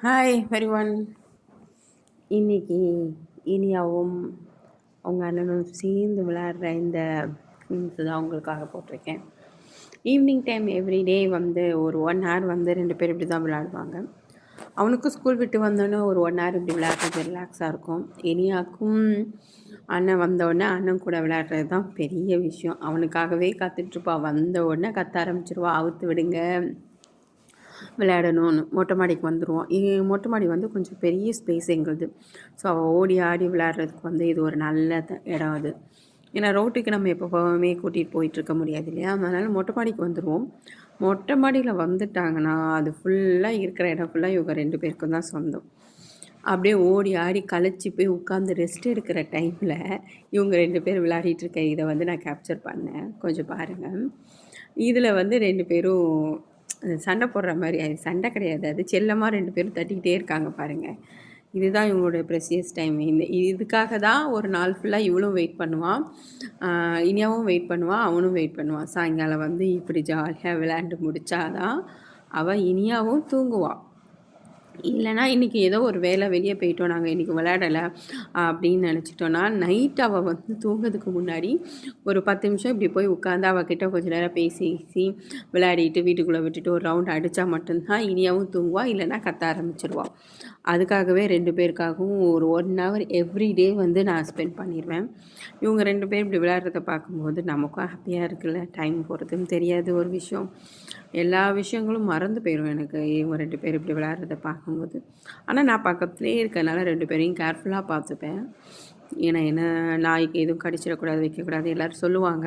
Hi everyone. இன்னைக்கு இனியாவும் அவங்க அண்ணனும் சேர்ந்து விளையாடுற இந்த மீம்ஸ் தான் உங்களுக்காக போட்டிருக்கேன். ஈவினிங் டைம் எவ்ரிடே வந்து ஒரு 1 hour வந்து 2 பேர் இப்படி தான் விளையாடுவாங்க. அவனுக்கும் ஸ்கூல் விட்டு வந்தோன்னே ஒரு 1 hour இப்படி விளையாடுறது ரிலாக்ஸாக இருக்கும். இனியாக்கும் அண்ணன் வந்தோடனே அண்ணன் கூட விளையாடுறது தான் பெரிய விஷயம். அவனுக்காகவே காத்துட்ருப்பா. வந்த உடனே கத்த ஆரம்பிச்சிருவா, அவுத்து விடுங்க விளையாடணும்னு. மொட்டை மாடிக்கு வந்துடுவோம். மொட்டை மாடி வந்து கொஞ்சம் பெரிய ஸ்பேஸ் எங்களுது. ஸோ அவள் ஓடி ஆடி விளையாடுறதுக்கு வந்து இது ஒரு நல்ல இடம் அது. ஏன்னா ரோட்டுக்கு நம்ம எப்போவுமே கூட்டிகிட்டு போயிட்டுருக்க முடியாது இல்லையா? அதனால் மொட்டை மாடிக்கு வந்துடுவோம். மொட்டை மாடியில் வந்துட்டாங்கன்னா அது ஃபுல்லாக இருக்கிற இடம் ஃபுல்லாக இவங்க 2 பேருக்கும் தான் சொந்தம். அப்படியே ஓடி ஆடி களைச்சி போய் உட்காந்து ரெஸ்ட் எடுக்கிற டைமில் இவங்க 2 பேர் விளையாடிட்டு இருக்க இதை வந்து நான் கேப்சர் பண்ணேன். கொஞ்சம் பாருங்கள். இதில் வந்து 2 பேரும் சண்டை போடுற மாதிரி, அது சண்டை கிடையாது, அது செல்லமாக 2 பேரும் தட்டிக்கிட்டே இருக்காங்க பாருங்கள். இதுதான் இவங்களோட ப்ரெஷியஸ் டைம். இதுக்காக தான் ஒரு நாள் ஃபுல்லாக இவளும் வெயிட் பண்ணுவான், இனியாவும் வெயிட் பண்ணுவான், அவனும் வெயிட் பண்ணுவான். சாயங்காலம் வந்து இப்படி ஜாலியாக விளையாண்டு முடித்தாதான் அவள் இனியாவும் தூங்குவாள். இல்லைனா இன்றைக்கி ஏதோ ஒரு வேலை வெளியே போயிட்டோம், நாங்கள் இன்றைக்கி விளையாடலை அப்படின்னு நினச்சிட்டோன்னா நைட் அவள் வந்து தூங்கிறதுக்கு முன்னாடி ஒரு 10 நிமிஷம் இப்படி போய் உட்காந்து அவகிட்ட கொஞ்சம் நேரம் பேசி விளையாடிட்டு வீட்டுக்குள்ளே விட்டுட்டு ஒரு ரவுண்ட் அடித்தா மட்டும்தான் இனியாவும் தூங்குவா. இல்லைனா கத்த ஆரம்பிச்சிருவாள். அதுக்காகவே 2 பேருக்காகவும் ஒரு 1 hour எவ்ரிடே வந்து நான் ஸ்பெண்ட் பண்ணிடுவேன். இவங்க 2 பேர் இப்படி விளையாடுறத பார்க்கும்போது நமக்கும் ஹாப்பியாக இருக்குல்ல. டைம் போகிறதும் தெரியாது. ஒரு விஷயம், எல்லா விஷயங்களும் மறந்து போயிடும் எனக்கு இவங்க 2 பேர் இப்படி விளையாடுறத பார்க்கும்போது. ஆனால் நான் பக்கத்துலேயே இருக்கனால 2 பேரையும் கேர்ஃபுல்லாக பார்த்துப்பேன். ஏன்னா என்ன நாய்க்கு எதுவும் கடிச்சிடக்கூடாது, வைக்கக்கூடாது எல்லோரும் சொல்லுவாங்க.